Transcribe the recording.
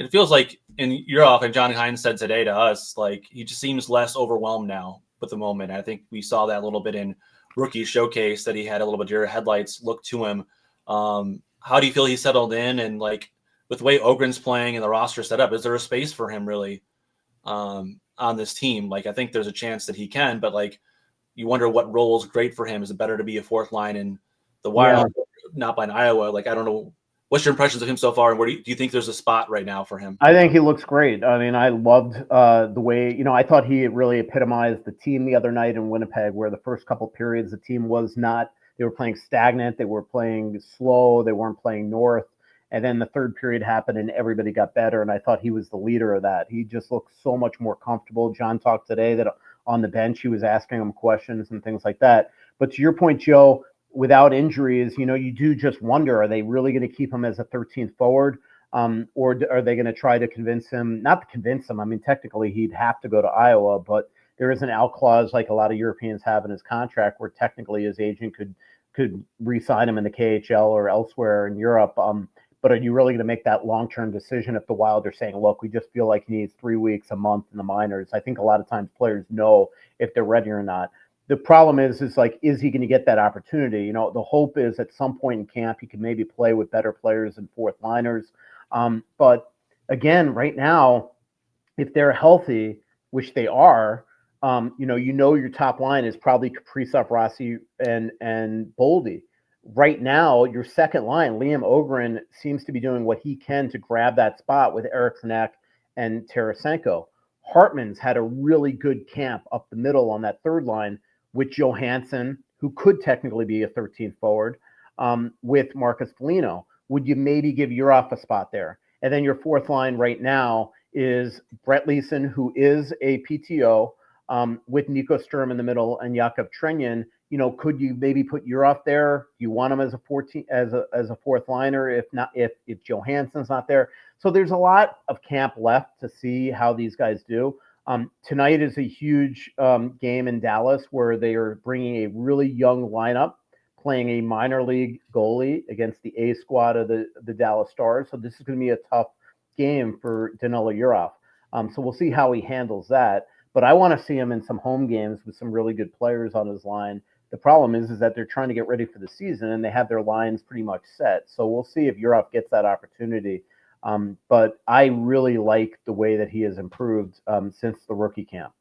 it feels like, and Yurov and John Hines said today to us, like he just seems less overwhelmed now with the moment. I think we saw that a little bit in rookie showcase that he had a little bit deer headlights look to him. How do you feel he settled in, and like with the way Ogren's playing and the roster set up, is there a space for him really on this team? Like I think there's a chance that he can, but like you wonder what role is great for him. Is it better to be a fourth line in the Wild, not by Iowa? Like I don't know. What's your impressions of him so far, and where do you think there's a spot right now for him? I think he looks great. I mean, I loved the way, I thought he really epitomized the team the other night in Winnipeg, where the first couple periods the team was not, they were playing stagnant, they were playing slow, they weren't playing north. And then the third period happened and everybody got better. And I thought he was the leader of that. He just looked so much more comfortable. John talked today that on the bench, he was asking him questions and things like that. But to your point, Joe, without injuries, you do just wonder, are they really going to keep him as a 13th forward? Or are they going to try to convince him, not to convince him, I mean, technically he'd have to go to Iowa, but there is an out clause like a lot of Europeans have in his contract where technically his agent could re-sign him in the KHL or elsewhere in Europe. But are you really going to make that long-term decision if the Wild are saying, look, we just feel like he needs 3 weeks, a month in the minors? I think a lot of times players know if they're ready or not. The problem is like, is he going to get that opportunity? The hope is at some point in camp, he can maybe play with better players and fourth liners. But again, right now, if they're healthy, which they are, your top line is probably Kaprizov, Rossi, and Boldy. Right now, your second line, Liam Ogren, seems to be doing what he can to grab that spot with Eriksson Ek and Tarasenko. Hartman's had a really good camp up the middle on that third line with Johansson, who could technically be a 13th forward, with Marcus Foligno. Would you maybe give Yurov a spot there? And then your fourth line right now is Brett Leeson, who is a PTO, with Nico Sturm in the middle and Yakov Trenyan. Could you maybe put Yurov there? Do you want him as a 14 as a fourth liner? If not, if Johansson's not there, so there's a lot of camp left to see how these guys do. Tonight is a huge game in Dallas where they are bringing a really young lineup, playing a minor league goalie against the A squad of the Dallas Stars. So this is going to be a tough game for Danila Yurov. So we'll see how he handles that. But I want to see him in some home games with some really good players on his line. The problem is that they're trying to get ready for the season and they have their lines pretty much set. So we'll see if Yurov gets that opportunity. But I really like the way that he has improved since the rookie camp.